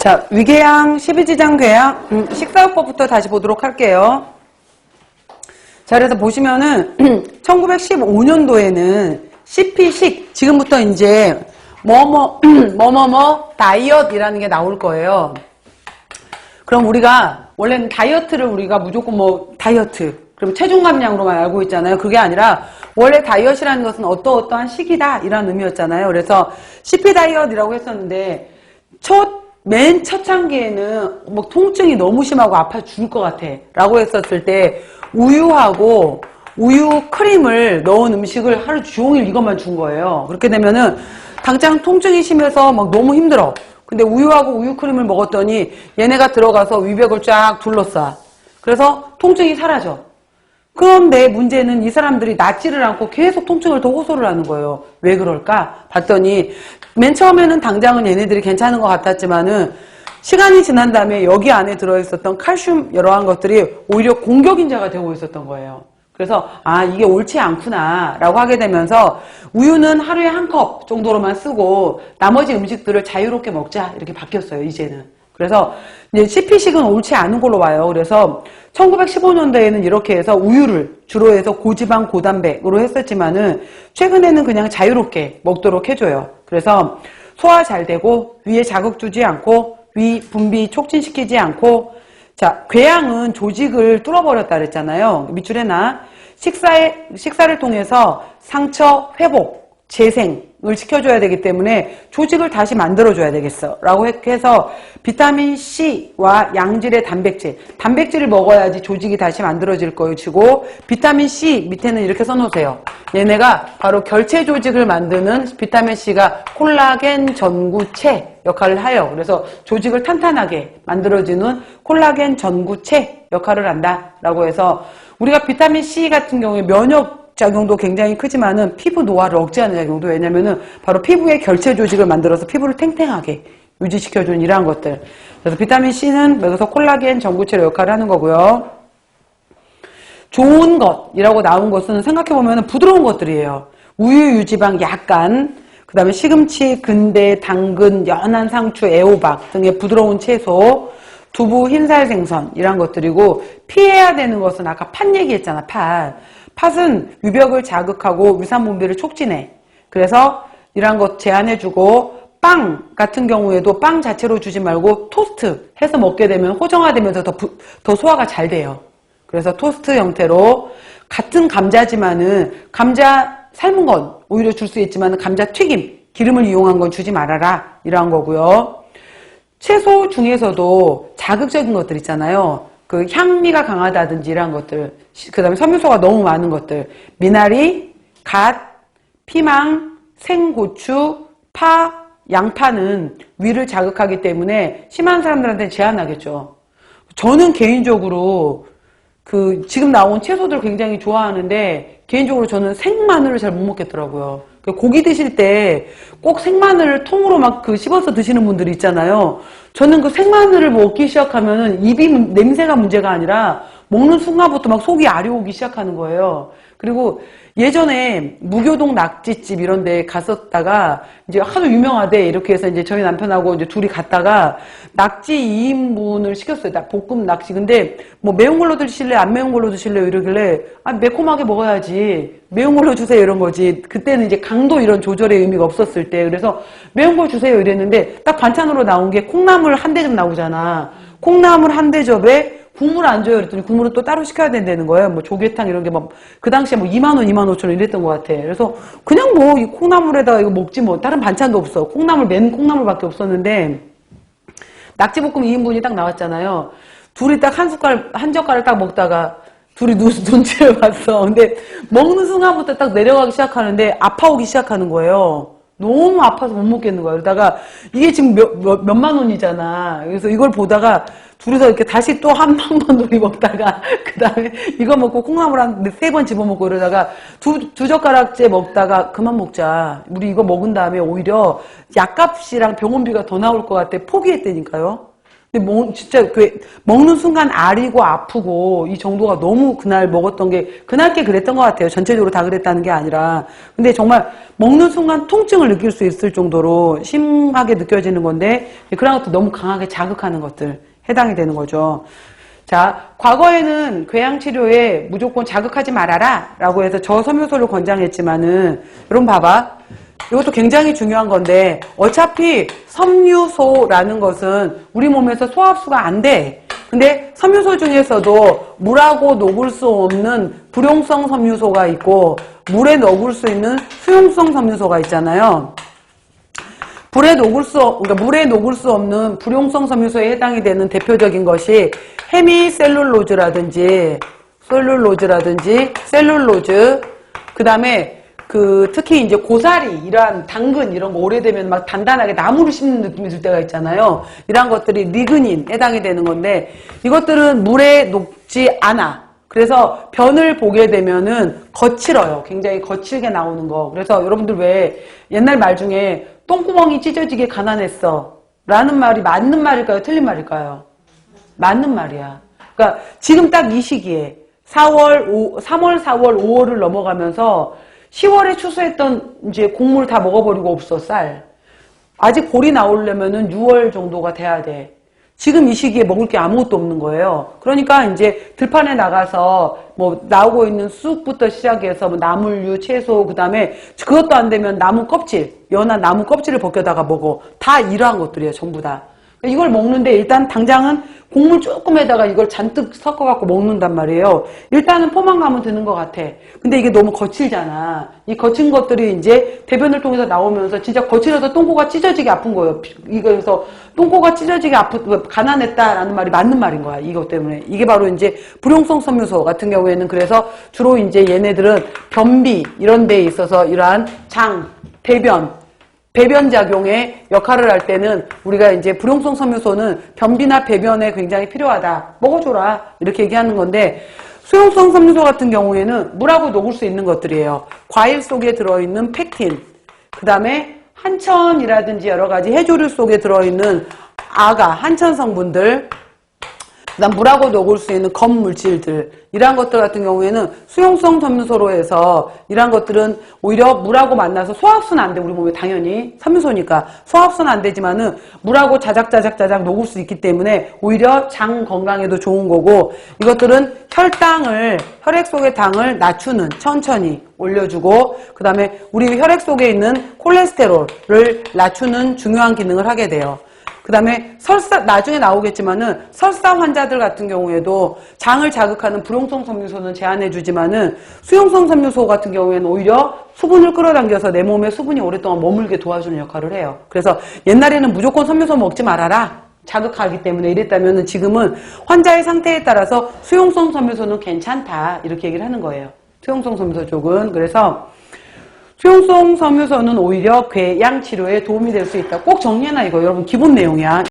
자, 위궤양, 12지장 궤양, 식사요법부터 다시 보도록 할게요. 자, 그래서 보시면은 1915년도에는 CP식, 지금부터 이제 뭐뭐뭐 다이어트이라는 게 나올 거예요. 그럼 우리가 원래는 다이어트를 우리가 무조건 뭐 다이어트, 그럼 체중 감량으로만 알고 있잖아요. 그게 아니라 원래 다이어트라는 것은 어떠어떠한 식이다 이런 의미였잖아요. 그래서 CP 다이어트라고 했었는데 맨 첫 단계에는 뭐 통증이 너무 심하고 아파 죽을 것 같아 라고 했었을 때 우유하고 우유 크림을 넣은 음식을 하루 종일 이것만 준 거예요. 그렇게 되면은 당장 통증이 심해서 막 너무 힘들어. 근데 우유하고 우유 크림을 먹었더니 얘네가 들어가서 위벽을 쫙 둘러싸. 그래서 통증이 사라져. 그런데 문제는 이 사람들이 낫지를 않고 계속 통증을 더 호소를 하는 거예요. 왜 그럴까? 봤더니 맨 처음에는 당장은 얘네들이 괜찮은 것 같았지만은 시간이 지난 다음에 여기 안에 들어있었던 칼슘 여러한 것들이 오히려 공격인자가 되고 있었던 거예요. 그래서 아, 이게 옳지 않구나 라고 하게 되면서 우유는 하루에 한 컵 정도로만 쓰고 나머지 음식들을 자유롭게 먹자 이렇게 바뀌었어요. 이제는. 그래서 이제 CP식은 옳지 않은 걸로 봐요. 그래서 1915년도에는 이렇게 해서 우유를 주로 해서 고지방 고단백으로 했었지만은 최근에는 그냥 자유롭게 먹도록 해줘요. 그래서 소화 잘 되고 위에 자극 주지 않고 위 분비 촉진시키지 않고, 자, 궤양은 조직을 뚫어버렸다 그랬잖아요. 밑줄에 나 식사를 통해서 상처 회복 재생을 시켜줘야 되기 때문에 조직을 다시 만들어줘야 되겠어 라고 해서 비타민C와 양질의 단백질을 먹어야지 조직이 다시 만들어질 것이고, 비타민C 밑에는 이렇게 써놓으세요. 얘네가 바로 결체 조직을 만드는 비타민C가 콜라겐 전구체 역할을 해요. 그래서 조직을 탄탄하게 만들어주는 콜라겐 전구체 역할을 한다 라고 해서, 우리가 비타민C 같은 경우에 면역 작용도 굉장히 크지만은 피부 노화를 억제하는 작용도, 왜냐면은 바로 피부의 결체 조직을 만들어서 피부를 탱탱하게 유지시켜주는 이러한 것들. 그래서 비타민C는 여기서 콜라겐 전구체로 역할을 하는 거고요. 좋은 것이라고 나온 것은 생각해보면 부드러운 것들이에요. 우유, 유지방 약간, 그 다음에 시금치, 근대, 당근, 연한 상추, 애호박 등의 부드러운 채소, 두부, 흰살 생선 이런 것들이고, 피해야 되는 것은 아까 팥 얘기했잖아. 팥은 위벽을 자극하고 위산 분비를 촉진해. 그래서 이런 것 제한해주고, 빵 같은 경우에도 빵 자체로 주지 말고 토스트 해서 먹게 되면 호정화되면서 더 소화가 잘 돼요. 그래서 토스트 형태로, 같은 감자지만은 감자 삶은 건 오히려 줄 수 있지만 감자 튀김, 기름을 이용한 건 주지 말아라 이러한 거고요. 채소 중에서도 자극적인 것들 있잖아요. 그 향미가 강하다든지 이런 것들, 그 다음에 섬유소가 너무 많은 것들, 미나리, 갓, 피망, 생고추, 파, 양파는 위를 자극하기 때문에 심한 사람들한테 제한하겠죠. 저는 개인적으로 지금 나온 채소들 굉장히 좋아하는데, 개인적으로 저는 생마늘을 잘 못 먹겠더라고요. 고기 드실 때 꼭 생마늘을 통으로 막 씹어서 드시는 분들이 있잖아요. 저는 그 생마늘을 먹기 시작하면은 입이 냄새가 문제가 아니라 먹는 순간부터 막 속이 아려오기 시작하는 거예요. 그리고 예전에 무교동 낙지집 이런 데 갔었다가 이제 하도 유명하대 이렇게 해서 이제 저희 남편하고 이제 둘이 갔다가 낙지 2인분을 시켰어요. 볶음 낙지. 근데 뭐 매운 걸로 드실래 안 매운 걸로 드실래요 이러길래, 아, 매콤하게 먹어야지 매운 걸로 주세요 이런 거지. 그때는 이제 강도 이런 조절의 의미가 없었을 때. 그래서 매운 걸 주세요 이랬는데 딱 반찬으로 나온 게 콩나물 한 대접 나오잖아. 콩나물 한 대접에 국물 안 줘요 그랬더니 국물은 또 따로 시켜야 된다는 거예요. 뭐 조개탕 이런 게 막 그 당시에 뭐 2만 원, 2만 5천 원 이랬던 것 같아. 그래서 그냥 뭐 이 콩나물에다가 이거 먹지 뭐, 다른 반찬도 없어. 맨 콩나물밖에 없었는데 낙지볶음 2인분이 딱 나왔잖아요. 둘이 딱 한 젓갈을 딱 먹다가 둘이 눈치를 봤어. 근데 먹는 순간부터 딱 내려가기 시작하는데 아파오기 시작하는 거예요. 너무 아파서 못 먹겠는 거야. 그러다가 이게 지금 몇만 원이잖아. 그래서 이걸 보다가 둘이서 이렇게 다시 또 한 번 둘이 먹다가 그 다음에 이거 먹고 콩나물 한 3번 집어먹고 이러다가 두 젓가락째 먹다가 그만 먹자. 우리 이거 먹은 다음에 오히려 약값이랑 병원비가 더 나올 것 같아. 포기했다니까요. 진짜 먹는 순간 아리고 아프고 이 정도가 너무 그날 먹었던 게 그날 게 그랬던 것 같아요. 전체적으로 다 그랬다는 게 아니라. 근데 정말 먹는 순간 통증을 느낄 수 있을 정도로 심하게 느껴지는 건데 그런 것도 너무 강하게 자극하는 것들 해당이 되는 거죠. 자, 과거에는 궤양치료에 무조건 자극하지 말아라 라고 해서 저섬유소를 권장했지만은 여러분 봐봐. 이것도 굉장히 중요한 건데 어차피 섬유소라는 것은 우리 몸에서 소화흡수가 안 돼. 근데 섬유소 중에서도 물하고 녹을 수 없는 불용성 섬유소가 있고 물에 녹을 수 있는 수용성 섬유소가 있잖아요. 물에 녹을 수 없는 불용성 섬유소에 해당이 되는 대표적인 것이 헤미셀룰로즈라든지 셀룰로즈, 그 다음에 특히 이제 고사리, 이러한 당근, 이런 거 오래되면 막 단단하게 나무를 씹는 느낌이 들 때가 있잖아요. 이러한 것들이 리그닌 해당이 되는 건데, 이것들은 물에 녹지 않아. 그래서 변을 보게 되면은 거칠어요. 굉장히 거칠게 나오는 거. 그래서 여러분들 왜 옛날 말 중에 똥구멍이 찢어지게 가난했어 라는 말이 맞는 말일까요? 틀린 말일까요? 맞는 말이야. 그러니까 지금 딱 이 시기에 3월, 4월, 5월을 넘어가면서 10월에 추수했던 이제 곡물 다 먹어버리고 없어, 쌀. 아직 볼이 나오려면은 6월 정도가 돼야 돼. 지금 이 시기에 먹을 게 아무것도 없는 거예요. 그러니까 이제 들판에 나가서 뭐 나오고 있는 쑥부터 시작해서 뭐 나물류, 채소, 그 다음에 그것도 안 되면 나무 껍질, 연한 나무 껍질을 벗겨다가 먹어. 다 이러한 것들이에요, 전부 다. 이걸 먹는데 일단 당장은 곡물 조금에다가 이걸 잔뜩 섞어갖고 먹는단 말이에요. 일단은 포만감은 드는 것 같아. 근데 이게 너무 거칠잖아. 이 거친 것들이 이제 대변을 통해서 나오면서 진짜 거칠어서 똥꼬가 찢어지게 아픈 거예요. 그래서 똥꼬가 찢어지게 가난했다라는 말이 맞는 말인 거야. 이것 때문에. 이게 바로 이제 불용성 섬유소 같은 경우에는 그래서 주로 이제 얘네들은 변비 이런 데에 있어서 이러한 장, 배변작용의 역할을 할 때는 우리가 이제 불용성 섬유소는 변비나 배변에 굉장히 필요하다. 먹어줘라. 이렇게 얘기하는 건데 수용성 섬유소 같은 경우에는 물하고 녹을 수 있는 것들이에요. 과일 속에 들어있는 팩틴, 그 다음에 한천이라든지 여러 가지 해조류 속에 들어있는 한천 성분들, 그 다음 물하고 녹을 수 있는 검물질들, 이러한 것들 같은 경우에는 수용성 섬유소로 해서 이러한 것들은 오히려 물하고 만나서 소화흡수는 안 돼. 우리 몸에 당연히 섬유소니까 소화흡수는 안 되지만은 물하고 자작자작 녹을 수 있기 때문에 오히려 장 건강에도 좋은 거고, 이것들은 혈액 속의 당을 낮추는, 천천히 올려주고, 그 다음에 우리 혈액 속에 있는 콜레스테롤을 낮추는 중요한 기능을 하게 돼요. 그 다음에 나중에 나오겠지만은 설사 환자들 같은 경우에도 장을 자극하는 불용성 섬유소는 제한해주지만은 수용성 섬유소 같은 경우에는 오히려 수분을 끌어당겨서 내 몸에 수분이 오랫동안 머물게 도와주는 역할을 해요. 그래서 옛날에는 무조건 섬유소 먹지 말아라. 자극하기 때문에 이랬다면은 지금은 환자의 상태에 따라서 수용성 섬유소는 괜찮다. 이렇게 얘기를 하는 거예요. 수용성 섬유소 쪽은. 그래서 수용성 섬유소는 오히려 궤양 치료에 도움이 될 수 있다. 꼭 정리해놔, 이거. 여러분, 기본 내용이야.